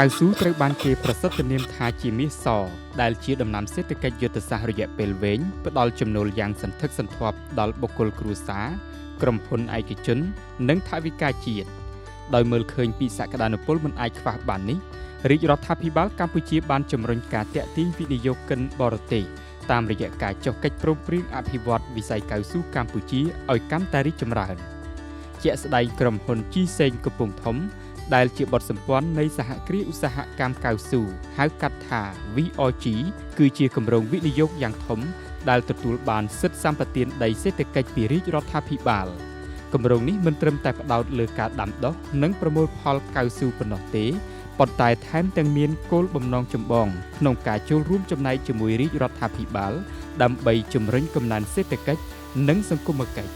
កៅស៊ូត្រូវបានគេប្រសិទ្ធនាមថាជាមាសសដែលជាដំណាំសេដ្ឋកិច្ចយុទ្ធសាស្ត្ររយៈពេលវែងផ្ដល់ចំណូលយ៉ាងសន្ធឹកសន្ធាប់ដល់បុគ្គលគ្រួសារក្រុមហ៊ុនឯកជននិងថវិកាជាតិដោយមើលឃើញពីសក្តានុពលមិនអាចខ្វះបាននេះរាជរដ្ឋាភិបាលកម្ពុជាបានជំរុញការទាក់ទាញវិនិយោគិនបរទេសតាមរយៈការចុះកិច្ចព្រមព្រៀងអភិវឌ្ឍវិស័យកៅស៊ូកម្ពុជាឲ្យកាន់តែរីកចម្រើនជាក់ស្ដែងក្រុមហ៊ុនជីសេងកំពង់ធំដែលជាបទសម្ព័ន្ធនៃសហគ្រាសឧស្សាហកម្មកៅស៊ូហៅកាត់ថា VRG គឺជាគម្រោងវិនិយោគយ៉ាងធំដែលទទួលបានសិទ្ធិសម្បត្តិដីសេដ្ឋកិច្ចពីរាជរដ្ឋាភិបាលគម្រោងនេះមិនត្រឹមតែផ្ដោតលើការដាំដុះនិងប្រមូលផលកៅស៊ូប៉ុណ្ណោះទេប៉ុន្តែថែមទាំងមានគោលបំណងចម្បងក្នុងការចូលរួមចំណែកជាមួយរាជរដ្ឋាភិបាលដើម្បីជំរុញកំណើនសេដ្ឋកិច្ចនិងសង្គមគិច្ច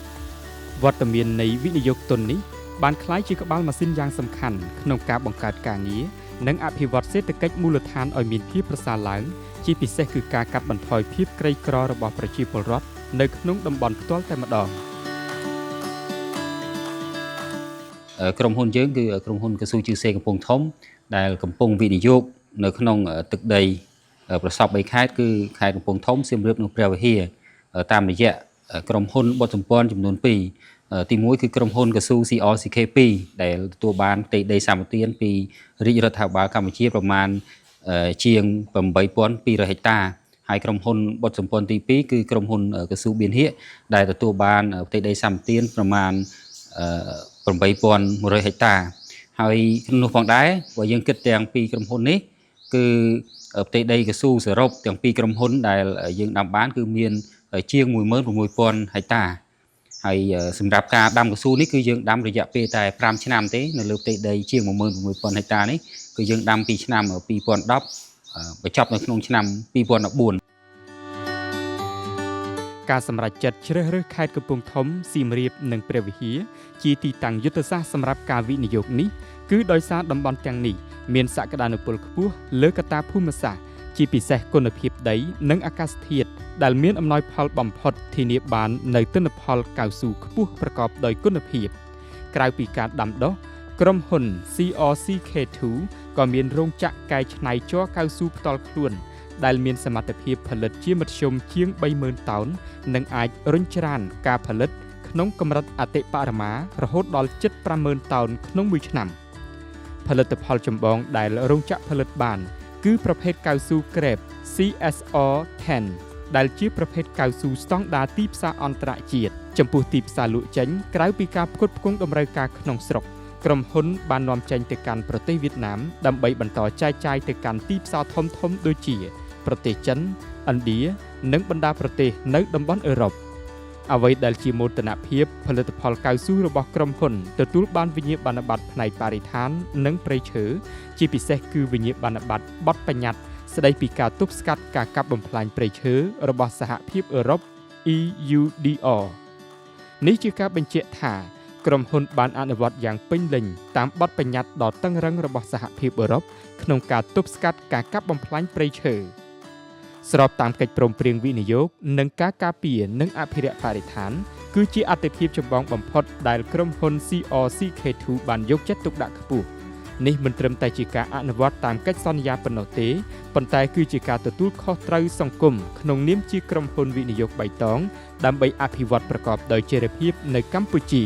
វត្តមាននៃវិនិយោគទុននេះបានក្លាយជាក្បាលម៉ាស៊ីនយ៉ាងសំខាន់ក្នុងការបង្កើតការងារនិងអភិវឌ្ឍសេដ្ឋកិច្ចមូលដ្ឋានឲ្យមានភាពប្រសើរឡើងជាពិសេសគឺការកាត់បន្ថយភាពក្រីក្ររបស់ប្រជាពលរដ្ឋនៅក្នុងតំបន់ផ្ទាល់តែម្ដងក្រុមហ៊ុនយើងគឺក្រុមហ៊ុនកស៊ូជឺសេកំពង់ធំដែលកំពុងវិនិយោគនៅក្នុងទឹកដីប្រសព3ខេត្តគឺខេត្តកំពង់ធំសៀមរាបនិងព្រះវិហារតាមរយៈក្រុមហ៊ុនបុតសម្ព័ន្ធចំនួន2ទី1គឺក្រុមហ៊ុនកស៊ូ CRCK2 ដែលទទួលបានផ្ទៃដីសម្បត្តិពីរាជរដ្ឋាភិបាលកម្ពុជាប្រមាណជាង 8,200 ហិកតាហើយក្រុមហ៊ុនបុតសម្ព័ន្ធទី2គឺក្រុមហ៊ុនកស៊ូបៀនហៀកដែលទទួលបានផ្ទៃដីសម្បត្តិប្រមាណ8,100 ហិកតាហើយក្នុងនោះផងដែរបើយើងគិតទាំងពីរក្រុមហ៊ុននេះគឺផ្ទៃដីកស៊ូសរុបទាំងពីរក្រុមហ៊ុនដែលយើងដាំបានគឺមានជាង 16,000 ហិកតាហើយសម្រាប់ការដាំកស៊ូនេះគឺយើងដាំរយៈពេលតែ5ឆ្នាំទេនៅលើផ្ទៃដីជាង 16,000 ហិកតានេះគឺយើងដាំពីឆ្នាំ2010បញ្ចប់នៅក្នុងឆ្នាំ2014ការសម្រេចចិត្តជ្រើសរើសខេត្តកំពង់ធំសៀមរាបនិងព្រះវិហារជាទីតាំងយុទ្ធសាស្ត្រសម្រាប់ការវិនិយោគនេះគឺដោយសារតំបន់ទាំងនេះមានសក្តានុពលខ្ពស់លើកត្តាភូមិសាស្ត្រជាពិសេសគុណភាពដីនិងអាកាសធាតុដែលមានអំណោយផលបំផុតធានាបាននៅទិន្នផលកៅស៊ូខ្ពស់ប្រកបដោយគុណភាពក្រៅពីការដាំដុះក្រុមហ៊ុន CRCK2 ក៏មានរោងចក្រកែច្នៃជ័រកៅស៊ូផ្ទាល់ខ្លួនដែលមានសមត្ថភាពផលិតជាមធ្យមជាង 30,000 តោននិងអាចរុញច្រានការផលិតក្នុងកម្រិតអតិបរមារហូតដល់ជិត 50,000 តោនក្នុងមួយឆ្នាំផលិតផលចម្បងដែលរោងចក្រផលិតបានគឺប្រភេទកៅស៊ូក្រេប CSR10 ដែលជាប្រភេទកៅស៊ូស្តង់ដារទីផ្សារអន្តរជាតិចំពោះទីផ្សារលក់ចេញក្រៅពីការផ្គត់ផ្គង់តម្រូវការក្នុងស្រុកក្រុមហ៊ុនបាននាំចេញទៅកាន់ប្រទេសវៀតណាមដើម្បីបន្តចែកចាយទៅកាន់ទីផ្សារធំៗដូចជាប្រទេសចិនឥណ្ឌានិងបណ្ដាប្រទេសនៅតំបន់អឺរ៉ុបអ្វីដែលជាមោទនភាពផលិតផលកៅស៊ូរបស់ក្រុមហ៊ុនទទួលបានវិញ្ញាបនបត្រផ្នែកបរិស្ថាននិងព្រៃឈើជាពិសេសគឺវិញ្ញាបនបត្របទបញ្ញត្តិស្ដីពីការទប់ស្កាត់ការកាប់បំផ្លាញព្រៃឈើរបស់សហភាពអឺរ៉ុប EUDR នេះជាការបញ្ជាក់ថាក្រុមហ៊ុនបានអនុវត្តយ៉ាងពេញលេញតាមបទបញ្ញត្តិដ៏តឹងរ៉ឹងរបស់សហភាពអឺរ៉ុបក្នុងការទប់ស្កាត់ការកាប់បំផ្លាញព្រៃឈើស្របតាមកិច្ចព្រមព្រៀងវិនិយោគនិងការការពារនិងអភិរក្សបរិស្ថានគឺជាអាទិភាពចម្បងបំផុតដែលក្រុមហ៊ុន CRCK2 បានយកចិត្តទុកដាក់ខ្ពស់នេះមិនត្រឹមតែជាការអនុវត្តតាមកិច្ចសន្យាប៉ុណ្ណោះទេប៉ុន្តែគឺជាការទទួលខុសត្រូវសង្គមក្នុងនាមជាក្រុមហ៊ុនវិនិយោគបៃតងដើម្បីអភិវឌ្ឍប្រកបដោយចីរភាពនៅកម្ពុជា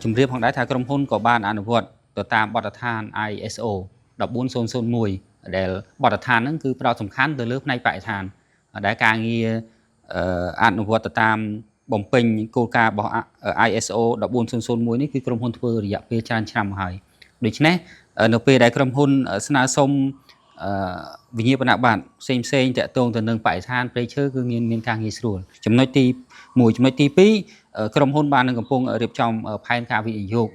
ជំរាបផងដែរថាក្រុមហ៊ុនក៏បានអនុវត្តទៅតាមបទដ្ឋាន ISO 14001ដែលបទដ្ឋានហ្នឹងគឺផ្ដោតសំខាន់ទៅលើផ្នែកបរិស្ថានដែលការងារអនុវត្តទៅតាមបំពេញគោលការណ៍របស់ ISO 14001នេះគឺក្រុមហ៊ុនធ្វើរយៈពេលច្រើនឆ្នាំមកហើយដូច្នេះនៅពេលដែលក្រុមហ៊ុនស្នើសុំវិញ្ញាបនបត្រផ្សេងតាក់ទងទៅនឹងបរិស្ថានព្រៃឈើគឺមានការងាយស្រួលចំណុចទី1ចំណុចទី2ក្រុមហ៊ុនបាននឹងកំពុងរៀបចំផែនការវិនិយោគ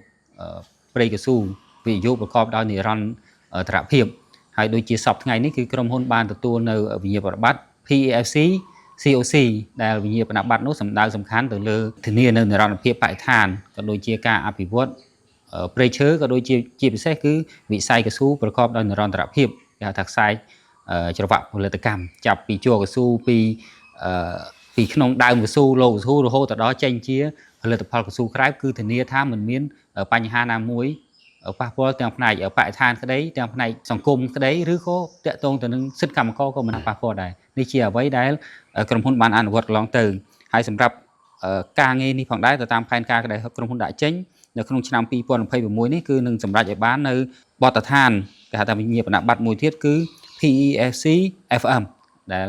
ព្រៃកស៊ូវិនិយោគប្រកបដោយនិរន្តរភាពហើយដូចជាសប្តាហ៍ថ្ងៃនេះគឺក្រុមហ៊ុនបានទទួលនៅវិញ្ញាបនបត្រ PAFC COC ដែលវិញ្ញាបនបត្រនោះសំដៅសំខាន់ទៅលើធានានៅនិរន្តរភាពបរិស្ថានក៏ដូចជាការអភិវឌ្ឍព្រៃឈើក៏ដូចជាពិសេសគឺវិស័យកស៊ូប្រកបដោយនិរន្តរភាពគេហៅថាខ្សែច្រវាក់ផលិតកម្មចាប់ពីជ័រកស៊ូពីក្នុងដើមកស៊ូលោកកស៊ូរហូតដល់ចេញជាផលិតផលកស៊ូក្រៅគឺធានាថាមិនមានបញ្ហាណាមួយ ប៉ះពាល់ទាំងផ្នែកបរិស្ថានក្តីទាំងផ្នែកសង្គមក្តីឬក៏តាក់ទងទៅនឹងសិទ្ធិកម្មករក៏មិនប៉ះពាល់ដែរនេះជាអ្វីដែលក្រុមហ៊ុនបានអនុវត្តកន្លងទៅហើយសម្រាប់ការងារនេះផងដែរទៅតាមផែនការដែលក្រុមហ៊ុនដាក់ចេញនៅក្នុងឆ្នាំ2026នេះគឺនឹងសម្រេចឲ្យបាននៅបទដ្ឋានគេហៅថាវិញ្ញាបនបត្រមួយទៀតគឺ PEFC FM ដែល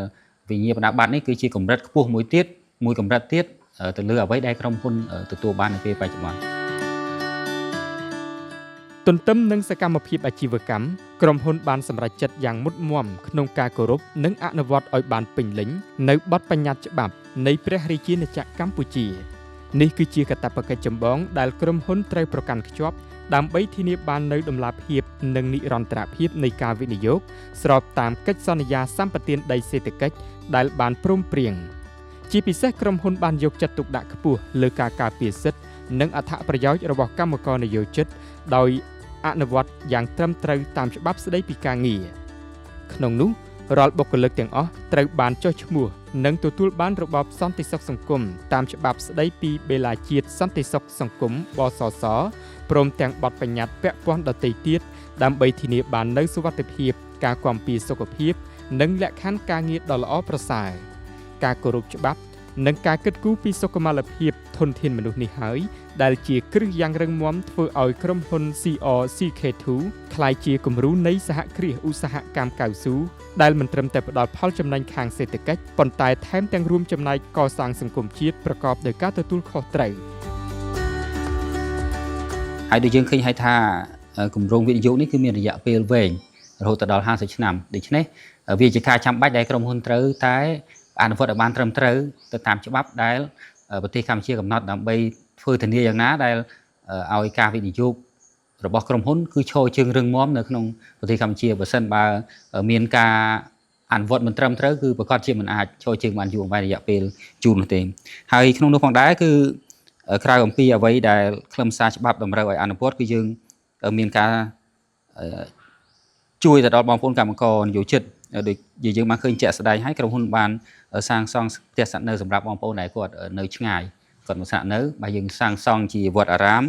វិញ្ញាបនបត្រនេះគឺជាកម្រិតខ្ពស់មួយកម្រិតទៀតទៅលើអ្វីដែលក្រុមហ៊ុនទទួលបាននៅពេលបច្ចុប្បន្នទន្ទឹមនឹងសកម្មភាពអាជីវកម្មក្រុមហ៊ុនបានសម្រេចចិត្តយ៉ាងមុតមាំក្នុងការគោរពនិងអនុវត្តឲ្យបានពេញលេញនៅបទបញ្ញត្តិច្បាប់នៃព្រះរាជាណាចក្រកម្ពុជានេះគឺជាកាតព្វកិច្ចចម្បងដែលក្រុមហ៊ុនត្រូវប្រកាន់ខ្ជាប់ដើម្បីធានាបាននូវតម្លាភាពនិងនិរន្តរភាពនៃការវិនិយោគស្របតាមកិច្ចសន្យាសម្បទានដីសេដ្ឋកិច្ចដែលបានព្រមព្រៀងជាពិសេសក្រុមហ៊ុនបានយកចិត្តទុកដាក់ខ្ពស់លើការការពារសិទ្ធិនិងអត្ថប្រយោជន៍របស់កម្មករនិយោជិតដោយអនុវត្តយ៉ាងត្រឹមត្រូវតាមច្បាប់ស្តីពីការងារក្នុងនោះរាល់បុគ្គលិកទាំងអស់ត្រូវបានចុះឈ្មោះនិងទទួលបានរបបសន្តិសុខសង្គមតាមច្បាប់ស្តីពីបេឡាជាតិសន្តិសុខសង្គមបសសព្រមទាំងបទបញ្ញត្តិពាក់ព័ន្ធដទៃទៀតដើម្បីធានាបាននូវសុវត្ថិភាពការគាំពារសុខភាពនិងលក្ខខណ្ឌការងារដ៏ល្អប្រសើរការគោរពច្បាប់និងការគិតគូរពីសុខុមាលភាពធនធានមនុស្សនេះហើយដែលជាគ្រឹះយ៉ាងរឹងមាំធ្វើឲ្យក្រុមហ៊ុន CRCK2 ក្លាយជាគំរូនៃសហគ្រាសឧស្សាហកម្មកៅស៊ូដែលមិនត្រឹមតែផ្ដល់ផលចំណេញខាងសេដ្ឋកិច្ចប៉ុន្តែថែមទាំងរួមចំណែកកសាងសង្គមជាតិប្រកបដោយការទទួលខុសត្រូវហើយដូចយើងឃើញហើយថាគម្រោងវិនិយោគនេះគឺមានរយៈពេលវែងរហូតដល់50ឆ្នាំដូច្នេះវាជាការចាំបាច់ដែលក្រុមហ៊ុនត្រូវតែអនុវត្តឲ្យបានត្រឹមត្រូវទៅតាមច្បាប់ដែលប្រទេសកម្ពុជាកំណត់ដើម្បីធ្វើធានាយ៉ាងណាដែលឲ្យការវិនិយោគរបស់ក្រុមហ៊ុនគឺឈរជើងរឹងមាំនៅក្នុងប្រទេសកម្ពុជាបើសិនបើមានការអនុវត្តមិនត្រឹមត្រូវគឺប្រកាសជាមិនអាចឈរជើងបានយូរអង្វែងរយៈពេលជូរនោះទេហើយក្នុងនោះផងដែរគឺក្រៅអំពីអ្វីដែលខ្លឹមសារច្បាប់តម្រូវឲ្យអនុវត្តគឺយើងមានការជួយទៅដល់បងប្អូនកម្មករនិយោជិតដូចយើងបានឃើញជាក់ស្ដែងហើយក្រុមហ៊ុនបានសាងសង់ផ្ទះស្នាក់នៅសម្រាប់បងប្អូនដែលគាត់នៅឆ្ងាយគាត់មកស្នាក់នៅបាទយើងសាងសង់ជាវត្តអារាម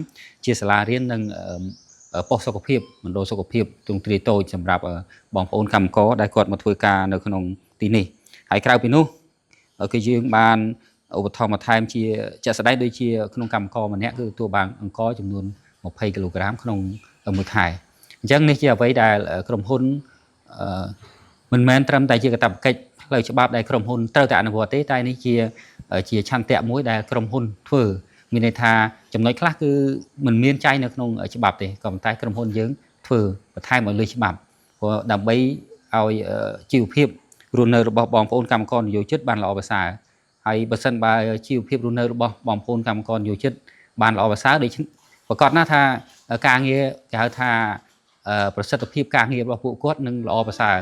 ជាសាលារៀននិងប៉ុស្តិ៍សុខភាពមណ្ឌលសុខភាពទ្រង់ទ្រាយតូចសម្រាប់បងប្អូនកម្មករដែលគាត់មកធ្វើការនៅក្នុងទីនេះហើយក្រៅពីនោះគឺយើងបានឧបត្ថម្ភបន្ថែមជាជាក់ស្ដែងដូចជាក្នុងកម្មករម្នាក់គឺទទួលបានអង្ករចំនួន20គីឡូក្រាមក្នុងមួយខែអញ្ចឹងនេះជាអ្វីដែលក្រុមហ៊ុនមិនមែនត្រឹមតែជាកាតព្វកិច្ចផ្លូវច្បាប់ដែលក្រុមហ៊ុនត្រូវតែអនុវត្តទេតែនេះជាឆន្ទៈមួយដែលក្រុមហ៊ុនធ្វើមានន័យថាចំណុចខ្លះគឺមិនមានចែងនៅក្នុងច្បាប់ទេក៏ប៉ុន្តែក្រុមហ៊ុនយើងធ្វើបន្ថែមឲ្យលើច្បាប់ព្រោះដើម្បីឲ្យជីវភាពរស់នៅរបស់បងប្អូនកម្មករនិយោជិតបានល្អប្រសើរហើយបើសិនបើជីវភាពរស់នៅរបស់បងប្អូនកម្មករនិយោជិតបានល្អប្រសើរដូចប្រកាសណាស់ថាការងារគេហៅថាប្រសិទ្ធភាពការងាររបស់ពួកគាត់នឹងល្អប្រសើរ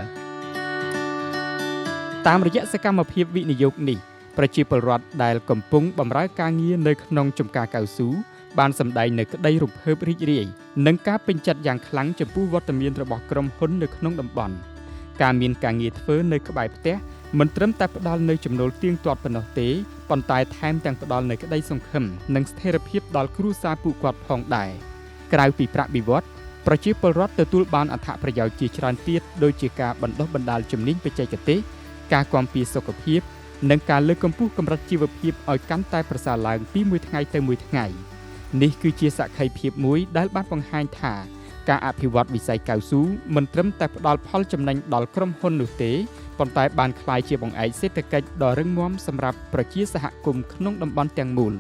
តាមរយៈសកម្មភាពវិនិយោគនេះប្រជាពលរដ្ឋដែលកំពុងបម្រើការងារនៅក្នុងចំការកៅស៊ូបានសម្ដែងនៅក្តីរំភើបរីករាយនិងការពេញចិត្តយ៉ាងខ្លាំងចំពោះវត្តមានរបស់ក្រុមហ៊ុននៅក្នុងតំបន់ការមានការងារធ្វើនៅក្បែរផ្ទះមិនត្រឹមតែផ្ដល់នូវចំណូលទៀងទាត់ប៉ុណ្ណោះទេប៉ុន្តែថែមទាំងផ្ដល់នូវក្តីសង្ឃឹមនិងស្ថិរភាពដល់គ្រួសារពួកគាត់ផងដែរក្រៅពីប្រាក់បៀវត្សប្រជាពលរដ្ឋទទួលបានអត្ថប្រយោជន៍ជាច្រើនទៀតដូចជាការបណ្ដុះបណ្ដាលជំនាញបច្ចេកទេសការគាំពារសុខភាពនិងការលើកកម្ពស់កម្រិតជីវភាពឲ្យកាន់តែប្រសើរឡើងពីមួយថ្ងៃទៅមួយថ្ងៃនេះគឺជាសក្ខីភាពមួយដែលបានបង្ហាញថាការអភិវឌ្ឍវិស័យកៅស៊ូមិនត្រឹមតែផ្ដល់ផលចំណេញដល់ក្រុមហ៊ុននោះទេប៉ុន្តែបានក្លាយជាបង្អែកសេដ្ឋកិច្ចដ៏រឹងមាំសម្រាប់ប្រជាសហគមន៍ក្នុងតំបន់ទាំងមូល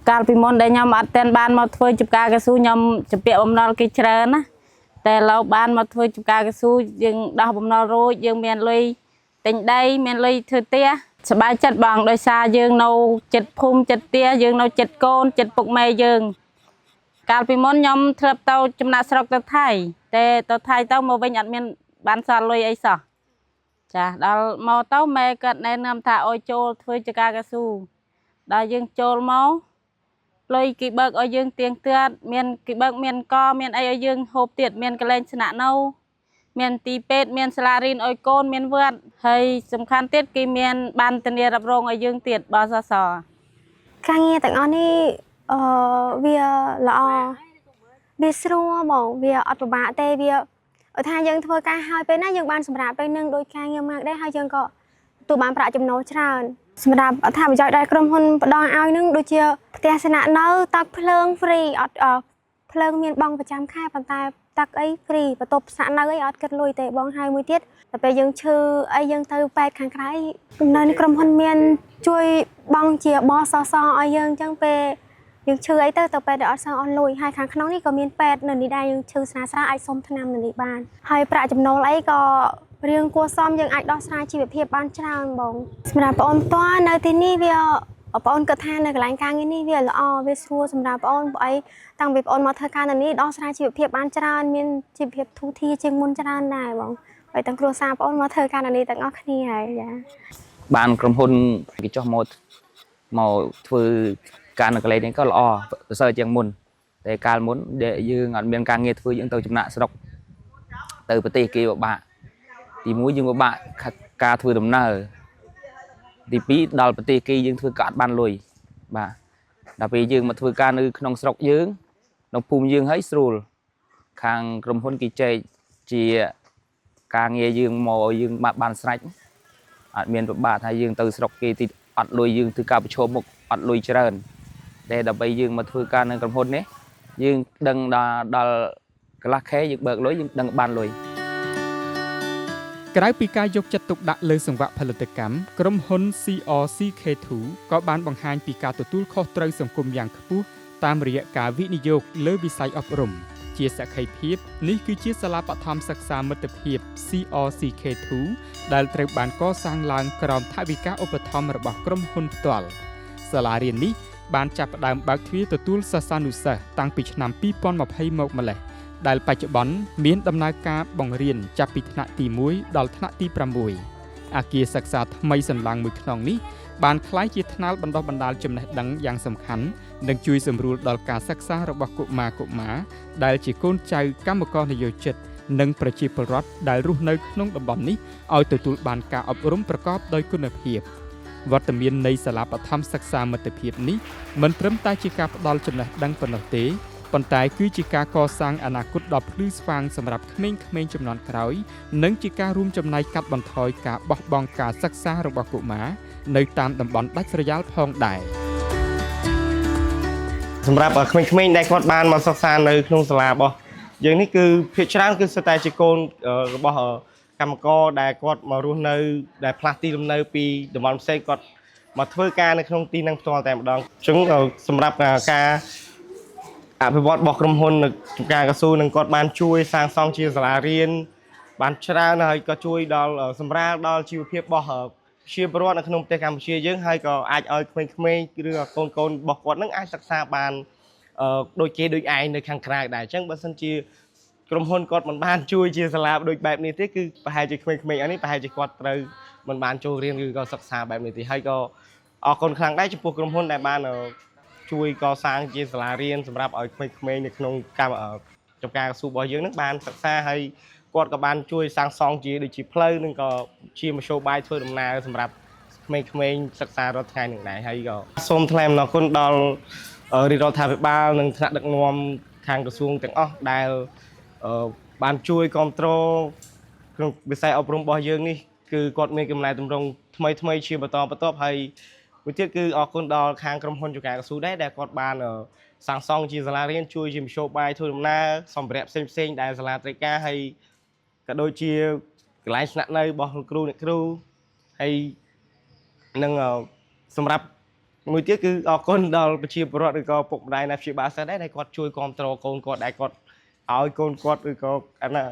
កាលពីមុនដែលខ្ញុំអត់ទាន់បានមកធ្វើចំការកៅស៊ូខ្ញុំជំពាក់បំណុលគេច្រើនណាតែឥឡូវបានមកធ្វើចំការកៅស៊ូយើងដោះបំណុលរួចយើងមានលុយទិញដីមានលុយធ្វើផ្ទះសប្បាយចិត្តបងដោយសារយើងនៅចិត្តភូមិចិត្តផ្ទះយើងនៅចិត្តកូនចិត្តពុកម៉ែយើងកាលពីមុនខ្ញុំធ្លាប់ទៅចំណាក់ស្រុកទៅថៃតែទៅថៃទៅមកវិញអត់មានបានសល់លុយអីសោះចាដល់មកទៅម៉ែគាត់ណែនាំថាអោយចូលធ្វើចំការកៅស៊ូដល់យើងចូលមកលុយគេបើកឲ្យយើងទៀងទាត់មានគេបើកមានកមានអីឲ្យយើងហូបទៀតមានកន្លែងស្នាក់នៅមានទីពេទ្យមានសាលារៀនឲ្យកូនមានវត្តហើយសំខាន់ទៀតគេមានបានធានារ៉ាប់រងឲ្យយើងទៀតបសសការងារទាំងអស់នេះវាល្អ វាស្រួលបងវាអត់ពិបាកទេវាថាយើងធ្វើការហើយពេលណាយើងបានសម្រាប់ពេលនឹងដោយការងារមកដែរហើយយើងក៏ទទួលបានប្រាក់ចំណូលច្រើនសម្រាប់អត្ថប្រយោជន៍ដែលក្រុមហ៊ុនផ្ដល់ឲ្យនឹងដូចជាផ្ទះស្នាក់នៅទឹកភ្លើង free អត់ភ្លើងមានបង់ប្រចាំខែប៉ុន្តែទឹកអី free បន្ទប់ស្នាក់នៅអីអត់គិតលុយទេបងហើយមួយទៀតតែពេលយើងឈឺអីយើងទៅពេទ្យខាងក្រៅនៅក្រុមហ៊ុនមានជួយបង់ជាបសសឲ្យយើងអញ្ចឹងពេលយើងឈឺអីទៅពេទ្យអត់សងអស់លុយហើយខាងក្នុងនេះក៏មានពេទ្យនៅនេះដែរយើងឈឺស្រាលអាចសុំថ្នាំនៅនេះបានហើយប្រាក់ចំណូលអីក៏រៀងគួរសមយើងអាចដោះស្រាយជីវភាពបានច្រើនបងសម្រាប់បងផ្ទាល់នៅទីនេះវាបងគិតថានៅកន្លែងការងារនេះវាល្អវាស្រួលសម្រាប់បងអីតាំងពីបងមកធ្វើការនៅនេះដោះស្រាយជីវភាពបានច្រើនមានជីវភាពធូរធារជាងមុនច្រើនដែរបងហើយទាំងគ្រួសារបងមកធ្វើការនៅនេះទាំងអស់គ្នាហើយចាបានក្រុមហ៊ុនគេចុះមកធ្វើការនៅកន្លែងនេះក៏ល្អប្រសើរជាងមុនតែកាលមុនយើងអត់មានការងារធ្វើយើងទៅចំណាក់ស្រុកទៅប្រទេសគេពិបាកទី1យើងពិបាកការធ្វើដំណើរទី2ដល់ប្រទេសគេយើងធ្វើក៏អត់បានលុយបាទដល់ពេលយើងមកធ្វើការនៅក្នុងស្រុកយើងក្នុងភូមិយើងហើយស្រួលខាងក្រុមហ៊ុនគេចែកជាការងារយើងមកយើងបានស្រេចអត់មានពិបាកថាយើងទៅស្រុកគេទីអត់លុយយើងធ្វើការប្រឈមមុខអត់លុយច្រើនតែដើម្បីយើងមកធ្វើការនៅក្រុមហ៊ុននេះយើងដឹងដល់កន្លះខែយើងបើកលុយយើងដឹងបានលុយក្រៅពីការយកចិត្តទុកដាក់លើសង្វាក់ផលិតកម្មក្រុមហ៊ុន CRCK2 ក៏បានបង្ហាញពីការទទួលខុសត្រូវសង្គមយ៉ាងខ្ពស់តាមរយៈការវិនិយោគលើវិស័យអប់រំជាសក្ខីភាពនេះគឺជាសាលាបឋមសិក្សាមិត្តភាព CRCK2 ដែលត្រូវបានកសាងឡើងក្រោមថវិកាឧបត្ថម្ភរបស់ក្រុមហ៊ុនផ្ទាល់សាលារៀននេះបានចាប់ផ្ដើមបើកទ្វារទទួលសិស្សានុសិស្សតាំងពីឆ្នាំ2020មកម្លេះដែលបច្ចុប្បន្នមានដំណើរការបង្រៀនចាប់ពីថ្នាក់ទី1ដល់ថ្នាក់ទី6អគារសិក្សាថ្មីសន្លឹងមួយខ្នងនេះបានក្លាយជាថ្នាលបណ្ដុះបណ្ដាលចំណេះដឹងយ៉ាងសំខាន់និងជួយសម្រួលដល់ការសិក្សារបស់កុមារដែលជាកូនចៅកម្មករនិយោជិតនិងប្រជាពលរដ្ឋដែលរស់នៅក្នុងតំបន់នេះឲ្យទទួលបានការអប់រំប្រកបដោយគុណភាពវត្តមាននៃសាលាបឋមសិក្សាមិត្តភាពនេះមិនត្រឹមតែជាការផ្ដល់ចំណេះដឹងប៉ុណ្ណោះទេប៉ុន្តែគឺជាការកសាងអនាគតដ៏ភ្លឺស្វាងសម្រាប់ក្មេងៗជំនាន់ក្រោយនិងជាការរួមចំណែកកាត់បន្ថយការបោះបង់ការសិក្សារបស់កុមារនៅតាមតំបន់ដាច់ស្រយាលផងដែរសម្រាប់ក្មេងៗដែលគាត់បានមកសិក្សានៅក្នុងសាលារបស់យើងនេះគឺភាគច្រើនគឺសុទ្ធតែជាកូនរបស់កម្មករដែលគាត់មករស់នៅដែលផ្លាស់ទីលំនៅពីតំបន់ផ្សេងគាត់មកធ្វើការនៅក្នុងទីហ្នឹងផ្ទាល់តែម្ដងអញ្ចឹងសម្រាប់ការអភិវឌ្ឍរបស់ក្រុមហ៊ុននៅចំការកស៊ូនឹងគាត់បានជួយសាងសង់ជាសាលារៀនបានច្រើនហើយក៏ជួយដល់សម្រាលដល់ជីវភាពរបស់ជាពលរដ្ឋនៅក្នុងប្រទេសកម្ពុជាយើងហើយក៏អាចឲ្យក្មេងៗឬកូនរបស់គាត់នឹងអាចសិក្សាបានដូចគេដូចឯងនៅខាងក្រៅដែរអញ្ចឹងបើសិនជាក្រុមហ៊ុនគាត់មិនបានជួយជាសាលាដូចបែបនេះទេគឺប្រហែលជាក្មេងៗអានេះប្រហែលជាគាត់ត្រូវមិនបានចូលរៀនឬក៏សិក្សាបែបនេះទេហើយក៏អរគុណខ្លាំងដែរចំពោះក្រុមហ៊ុនដែលបានជួយកសាងជាសាលារៀនសម្រាប់ឲ្យក្មេងៗនៅក្នុងចំការកស៊ូរបស់យើងនឹងបានសិក្សាហើយគាត់ក៏បានជួយសាងសង់ជាដូចជាផ្លូវនិងក៏ជាមធ្យោបាយធ្វើដំណើរសម្រាប់ក្មេងៗសិក្សារាល់ថ្ងៃនឹងដែរហើយក៏សូមថ្លែងអំណរគុណដល់រាជរដ្ឋាភិបាលនិងថ្នាក់ដឹកនាំខាងក្រសួងទាំងអស់ដែលបានជួយគ្រប់គ្រងក្នុងវិស័យអប់រំរបស់យើងនេះគឺគាត់មានកំណែទម្រង់ថ្មីជាបន្តបន្ទាប់ហើយមួយទៀតគឺអរគុណដល់ខាងក្រុមហ៊ុនចំការកស៊ូដែរដែលគាត់បានសាងសង់ជាសាលារៀនជួយជាមធ្យោបាយធ្វើដំណើរសម្ភារៈផ្សេងដែលសាលាត្រូវការហើយក៏ដូចជាកន្លែងស្នាក់នៅរបស់គ្រូអ្នកគ្រូហើយនឹងសម្រាប់មួយទៀតគឺអរគុណដល់ប្រជាពលរដ្ឋឬក៏ពុកម្ដាយអ្នកព្យាបាលសិស្សដែរដែលគាត់ជួយគ្រប់គ្រងកូនគាត់ដែលគាត់ឲ្យកូនគាត់ឬក៏អាណា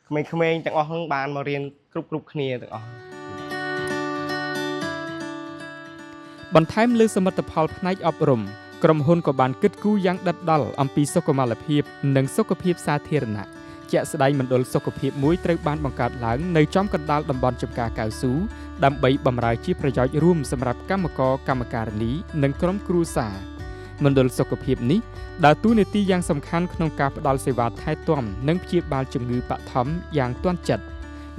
ក្មេងៗទាំងអស់ហ្នឹងបានមករៀនគ្រប់គ្នាទាំងអស់បន្ថែមលើសមិទ្ធផលផ្នែកអប់រំក្រុមហ៊ុនក៏បានគិតគូរយ៉ាងដិតដល់អំពីសុខុមាលភាពនិងសុខភាពសាធារណៈជាក់ស្ដែងមណ្ឌលសុខភាពមួយត្រូវបានបង្កើតឡើងនៅចំកណ្ដាលតំបន់ចំការកៅស៊ូដើម្បីបម្រើជាប្រយោជន៍រួមសម្រាប់កម្មករកម្មការិនីនិងក្រុមគ្រួសារមណ្ឌលសុខភាពនេះដើរតួនាទីយ៉ាងសំខាន់ក្នុងការផ្តល់សេវាថែទាំនិងព្យាបាលជំងឺបឋមយ៉ាងទាន់ចិត្ត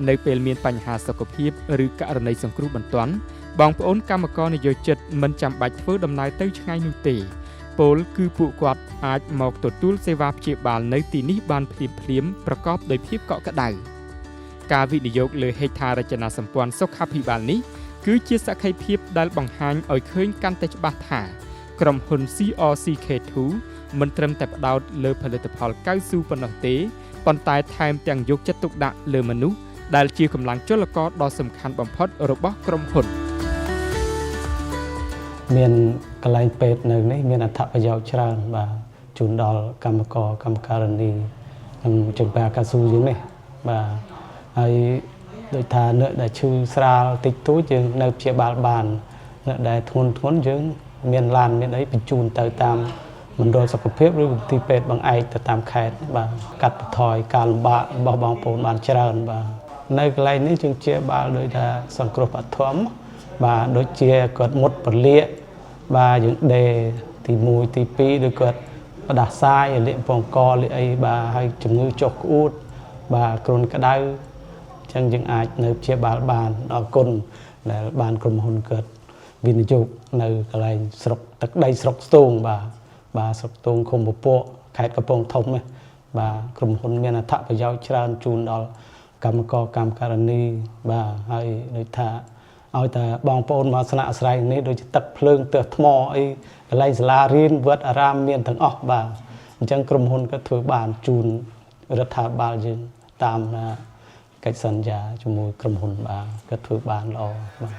នៅពេលមានបញ្ហាសុខភាពឬករណីសង្គ្រោះបន្ទាន់បងប្អូនកម្មករនិយោជិតមិនចាំបាច់ធ្វើដំណើរទៅឆ្ងាយនោះទេព ពលគឺពួកគាត់អាចមកទទួលសេវាព្យាបាលនៅទីនេះបានភ្លាមៗប្រកបដោយភាពកក់ក្ដៅការវិនិយោគលើហេដ្ឋារចនាសម្ព័ន្ធសុខាភិបាលនេះគឺជាសក្ខីភាពដែលបង្ហាញឲ្យឃើញកាន់តែច្បាស់ថាក្រុមហ៊ុន CRCK2 មិនត្រឹមតែផ្ដោតលើផលិតផលកៅស៊ូប៉ុណ្ណោះទេប៉ុន្តែថែមទាំងយកចិត្តទុកដាក់លើមនុស្សដែលជាកម្លាំងចលករដ៏សំខាន់បំផុតរបស់ក្រុមហ៊ុនមានកន្លែងពេទ្យនៅនេះមានអត្ថប្រយោជន៍ច្រើនបាទជូនដល់កម្មការនីនិងចំការកៅស៊ូយើងនេះបាទហើយដោយថានៅដែលឈឺស្រាលតិចតួចយើងនៅព្យាបាលបាននៅដែលធ្ងន់យើងមានឡានមានអីបញ្ជូនទៅតាមមណ្ឌលសុខភាពឬវិទ្យាពេទ្យបង្អែកទៅតាមខេត្តបាទកាត់បន្ថយការលំបាករបស់បងប្អូនបានច្រើនបាទនៅកន្លែងនេះយើងព្យាបាលដោយថាសង្គ្រោះបឋមបាទដូចជាគាត់មុតពលាកបាទយើងដេទី1ទី2ឬគាត់ផ្ដាសាយលាកពងកលាកអីបាទហើយជំងឺចុះក្អួតបាទគ្រុនក្តៅអញ្ចឹងយើងអាចនៅព្យាបាលបានអរគុណដែលបានក្រុមហ៊ុនកើតវិនិយោគនៅកន្លែងស្រុកទឹកដីស្រុកស្ទូងបាទស្រុកស្ទូងឃុំពពកខេត្តកំពង់ធំនេះបាទក្រុមហ៊ុនមានអត្ថប្រយោជន៍ច្រើនជូនដល់កម្មការនីបាទហើយដូចថាឲ្យតែបងប្អូនមកស្នាក់អាស្រ័យនេះដូចជាទឹកភ្លើងទើសថ្មអីកន្លែងសាលារៀនវត្តអារាមមានទាំងអស់បាទអញ្ចឹងក្រុមហ៊ុនក៏ធ្វើបានជូនរដ្ឋាភិបាលយើងតាមកិច្ចសន្យាជាមួយក្រុមហ៊ុនបាទក៏ធ្វើបានល្អបាទ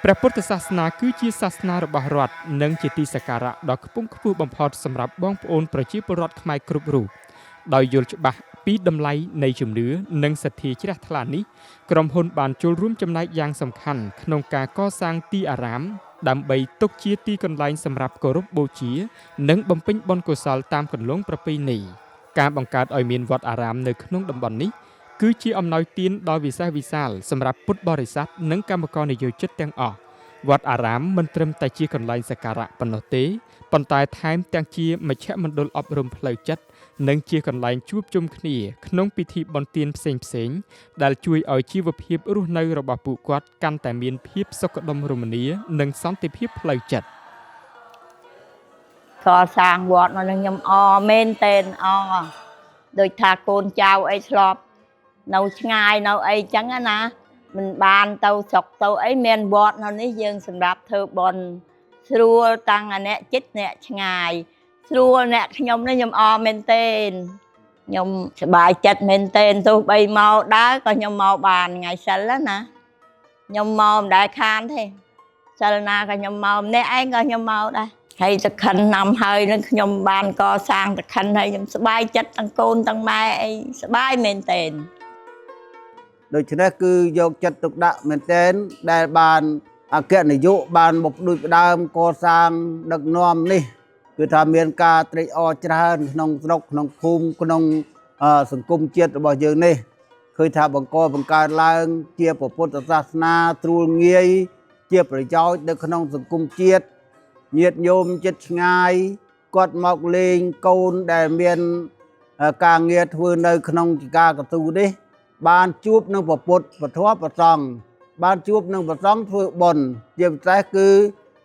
ព្រះពុទ្ធសាសនាគឺជាសាសនារបស់រដ្ឋនិងជាទីសក្ការៈដ៏ខ្ពង់ខ្ពស់បំផុតសម្រាប់បងប្អូនប្រជាពលរដ្ឋខ្មែរគ្រប់រូបដោយយល់ច្បាស់ពីតម្លៃនៃជំនឿនិងសទ្ធាជ្រះថ្លានេះក្រុមហ៊ុនបានចូលរួមចំណែកយ៉ាងសំខាន់ក្នុងការកសាងទីអារាមដើម្បីទុកជាទីកន្លែងសម្រាប់គោរពបូជានិងបំពេញបុណ្យកុសលតាមគន្លងប្រពៃណីការបង្កើតឲ្យមានវត្តអារាមនៅក្នុងតំបន់នេះគឺជាអំណោយទានដ៏វិសេសវិសាលសម្រាប់ពុទ្ធបរិស័ទនិងកម្មករនិយោជិតទាំងអស់វត្តអារាមមិនត្រឹមតែជាកន្លែងសក្ការៈប៉ុណ្ណោះទេប៉ុន្តែថែមទាំងជាមជ្ឈមណ្ឌលអប់រំផ្លូវចិត្តនិងជាកន្លែងជួបជុំគ្នាក្នុងពិធីបុណ្យទានផ្សេងៗដែលជួយឲ្យជីវភាពរស់នៅរបស់ពួកគាត់កាន់តែមានភាពសុខដុមរមនានិងសន្តិភាពផ្លូវចិត្តកសាងវត្តមកនឹងខ្ញុំអមែនតែនអដូចថាកូនចៅអីឆ្លប់នៅឆ្ងាយនៅអីចឹងណាមិនបានទៅស្រុកទៅអីមានវត្តនៅនេះយើងសម្រាប់ធ្វើបុណ្យស្រួលតាំងអ្នកជិតអ្នកឆ្ងាយស្រួលអ្នកខ្ញុំនេះខ្ញុំអមែនតែនខ្ញុំសប្បាយចិត្តមែនតែនទោះបីមកដើរក៏ខ្ញុំមកបានថ្ងៃសិលណាខ្ញុំមកមិនដែលខានទេសិលណាក៏ខ្ញុំមកម្នាក់ឯងក៏ខ្ញុំមកដែរហើយតខិនnămហើយនឹងខ្ញុំបានកសាងតខិនហើយខ្ញុំសប្បាយចិត្តទាំងកូនទាំងម៉ែអីសប្បាយមែនតែនដូច្នេះគឺយកចិត្តទុកដាក់មែនទែនដែលបានអគ្គនាយកបានមកដូចផ្ដើមកសាងដឹកនាំនេះគឺថាមានការត្រេកអរច្រើនក្នុងស្រុកក្នុងភូមិក្នុងសង្គមជាតិរបស់យើងនេះឃើញថាបង្កើតឡើងជាពុទ្ធសាសនាត្រួលងាយជាប្រយោជន៍នៅក្នុងសង្គមជាតិញាតិញោមចិត្តឆ្ងាយគាត់មកលេងកូនដែលមានការងារធ្វើនៅក្នុងចង្ការកស៊ូនេះបានជួបនឹងពុទ្ធពធប្រសង់បានជួបនឹងប្រសង់ធ្វើបុណ្យជាពិសេសគឺ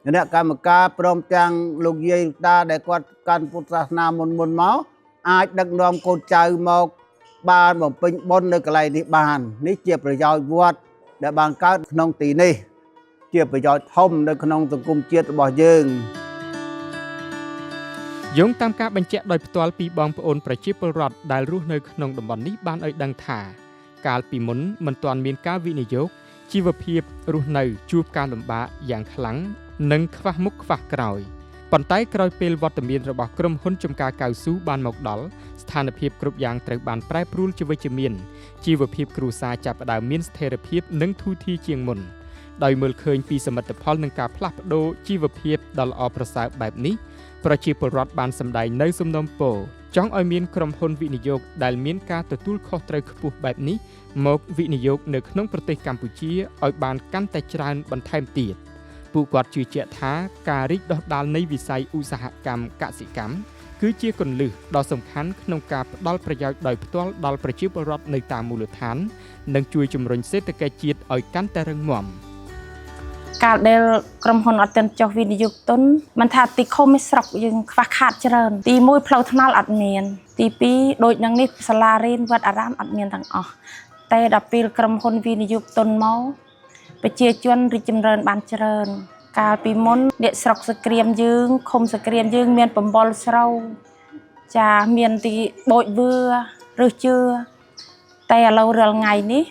គណៈកម្មការព្រមទាំងលោកយាយតាដែលគាត់កាន់ពុទ្ធសាសនាមុនមកអាចដឹកនាំកូនចៅមកបានបំពេញបុណ្យនៅកន្លែងនេះបាននេះជាប្រយោជន៍វត្តដែលបានកើតក្នុងទីនេះជាប្រយោជន៍ធំនៅក្នុងសង្គមជាតិរបស់យើងយោងតាមការបញ្ជាក់ដោយផ្ទាល់ពីបងប្អូនប្រជាពលរដ្ឋដែលរស់នៅក្នុងតំបន់នេះបានឲ្យដឹងថាកាលពីមុនមិនទាន់មានការវិនិយោគជីវភាពរស់នៅជួបការលំបាកយ៉ាងខ្លាំងនិងខ្វះមុខខ្វះក្រោយប៉ុន្តែក្រោយពេលវត្តមានរបស់ក្រុមហ៊ុនចំការកៅស៊ូបានមកដល់ស្ថានភាពគ្រប់យ៉ាងត្រូវបានប្រែប្រួលជាវិជ្ជមានជីវភាពគ្រួសារចាប់ផ្ដើមមានស្ថិរភាពនិងធូរធារជាងមុនដោយមើលឃើញពីសមិទ្ធផលនិងការផ្លាស់ប្ដូរជីវភាពដ៏ល្អប្រសើរបែបនេះប្រជាពលរដ្ឋបានសម្ដែងនៅសំណូមពរចង់ឲ្យមានក្រុមហ៊ុនវិនិយោគដែលមានការទទួលខុសត្រូវខ្ពស់បែបនេះមកវិនិយោគនៅក្នុងប្រទេសកម្ពុជាឲ្យបានកាន់តែច្រើនបន្ថែមទៀតពួកគាត់ជឿជាក់ថាការរីកដុះដាលនៃវិស័យឧស្សាហកម្មកសិកម្មគឺជាគន្លឹះដ៏សំខាន់ក្នុងការផ្ដល់ប្រយោជន៍ដោយផ្ទាល់ដល់ប្រជាពលរដ្ឋនៅតាមមូលដ្ឋាននិងជួយជំរុញសេដ្ឋកិច្ចជាតិឲ្យកាន់តែរឹងមាំ ការដែលក្រុមហ៊ុនអត់ទាន់ចុះវិនិយោគទុនមិនថាទីឃុំស្រុកយើងខ្វះខាតច្រើនទី1ផ្លូវថ្នល់អត់មានទី2ដូចនឹងនេះសាលារៀនវត្តអារាមអត់មានទាំងអស់តែដល់ពេលក្រុមហ៊ុនវិនិយោគទុនមកប្រជាជនរីកចម្រើនបានច្រើនកាលពីមុនអ្នកស្រុកសក្រៀមយើងឃុំសក្រៀមយើងមានបំបល់ស្រូវចាមានទីបូចវឿឬជឿតែឥឡូវរាល់ថ្ងៃនេះ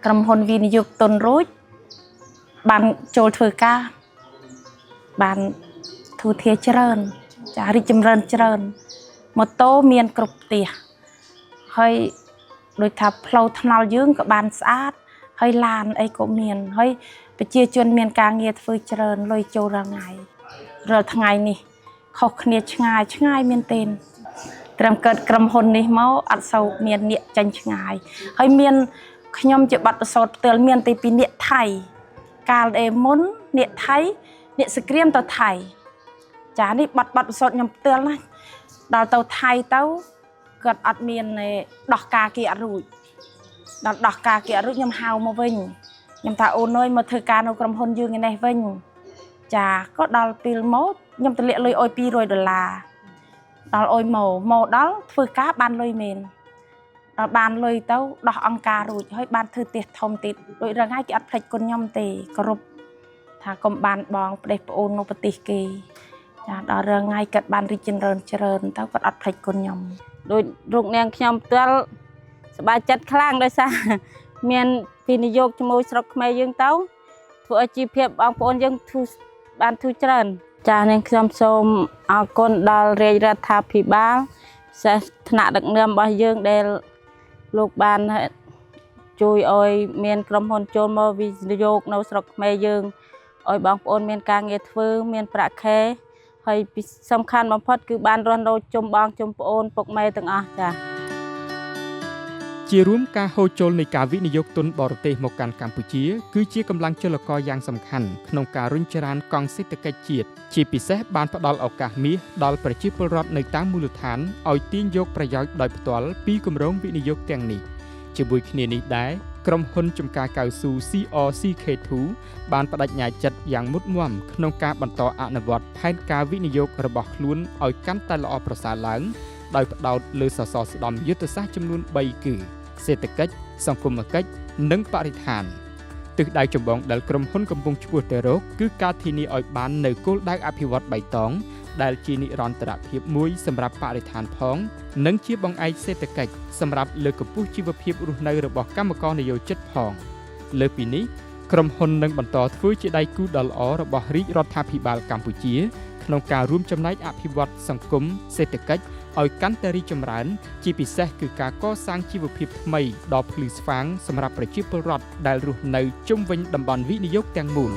ក្រុមហ៊ុនវិនិយោគទុនរួចបានចូលធ្វើការបានធូរធារច្រើនចារីកចម្រើនច្រើនម៉ូតូមានគ្រប់ផ្ទះហើយដូចថាផ្លូវថ្នល់យើងក៏បានស្អាតហើយឡានអីក៏មានហើយប្រជាជនមានការងារធ្វើច្រើនលុយចូលរាល់ថ្ងៃនេះខុសគ្នាឆ្ងាយមែនទែនត្រឹមកើតក្រុមហ៊ុននេះមកអត់សូវមានអ្នកចាញ់ឆ្ងាយហើយមានខ្ញុំជាបាត់ប្រសោតផ្ទាល់មានតែពីអ្នកថៃកាលដែលមុនអ្នកថៃអ្នកសក្រៀមទៅថៃចានេះបាត់ប្រសោតខ្ញុំផ្ទាល់ណាដល់ទៅថៃទៅគាត់អត់មានដោះការគេអត់រួចដល់ដោះការគេអត់រួចខ្ញុំហៅមកវិញខ្ញុំថាអូនអើយមកធ្វើការនៅក្រុមហ៊ុនយើងឯនេះវិញចាក៏ដល់ពេលមកខ្ញុំទម្លាក់លុយឲ្យ$200ដល់អុយមកដល់ធ្វើការបានលុយមែនដល់បានលុយទៅដោះអង្គការរួចហើយបានធ្វើផ្ទះធំទៀតដូចរងហើយគេអត់ភ្លេចគុណខ្ញុំទេគោរពថាកុំបានបងប្តេសប្អូននៅប្រទេសគេចាដល់រងហើយគាត់បានរីកចម្រើនច្រើនទៅគាត់អត់ភ្លេចគុណខ្ញុំដូចរូបនាងខ្ញុំផ្ទាល់សប្បាយចិត្តខ្លាំងដោយសារមានវិនិយោគជាមួយស្រុកខ្មែរយើងទៅធ្វើឲ្យជីវភាពបងប្អូនយើងបានធូរច្រើនចានាងខ្ញុំសូមអរគុណដល់រាជរដ្ឋាភិបាលពិសេសថ្នាក់ដឹកនាំរបស់យើងដែលលោកបានជួយឲ្យមានក្រុមហ៊ុនចូលមកវិនិយោគនៅស្រុកខ្មែរយើងឲ្យបងប្អូនមានការងារធ្វើមានប្រាក់ខែហើយសំខាន់បំផុតគឺបានរស់នៅជុំបងជុំប្អូនពុកម៉ែទាំងអស់ចាជារួមការហូរចូលនៃការវិនិយោគទុនបរទេសមកកាន់កម្ពុជាគឺជាកម្លាំងចលករយ៉ាងសំខាន់ក្នុងការរុញច្រានកង់សេដ្ឋកិច្ចជាតិជាពិសេសបានផ្ដល់ឱកាសមាសដល់ប្រជាពលរដ្ឋនៅតាមមូលដ្ឋានឲ្យទាញយកប្រយោជន៍ដោយផ្ទាល់ពីគម្រោងវិនិយោគទាំងនេះជាមួយគ្នានេះដែរក្រុមហ៊ុនចំការកៅស៊ូ CRCK2 បានបដិញ្ញាចិត្តយ៉ាងមុតមាំក្នុងការបន្តអនុវត្តផែនការវិនិយោគរបស់ខ្លួនឲ្យកាន់តែល្អប្រសើរឡើងដោយផ្ដោតលើសសរស្តម្ភយុទ្ធសាស្ត្រចំនួន3គឺសេដ្ឋកិច្ចសង្គមគិច្ចនិងបរិស្ថានទិសដៅចម្បងដែលក្រុមហ៊ុនកំពុងឆ្ពោះទៅរកគឺការធានាឲ្យបាននូវគោលដៅអភិវឌ្ឍបៃតងដែលជានិរន្តរភាពមួយសម្រាប់បរិស្ថានផងនិងជាបង្អែកសេដ្ឋកិច្ចសម្រាប់លើកកម្ពស់ជីវភាពរស់នៅរបស់កម្មករនិយោជិតផងលើពីនេះក្រុមហ៊ុននឹងបន្តធ្វើជាដៃគូដ៏ល្អរបស់រាជរដ្ឋាភិបាលកម្ពុជាក្នុងការរួមចំណែកអភិវឌ្ឍសង្គមសេដ្ឋកិច្ចឲ្យកាន់តែរីកចម្រើនជាពិសេសគឺការកសាងជីវភាពថ្មីដ៏ភ្លឺស្វាងសម្រាប់ប្រជាពលរដ្ឋដែលរស់នៅជុំវិញតំបន់វិនិយោគទាំងមូល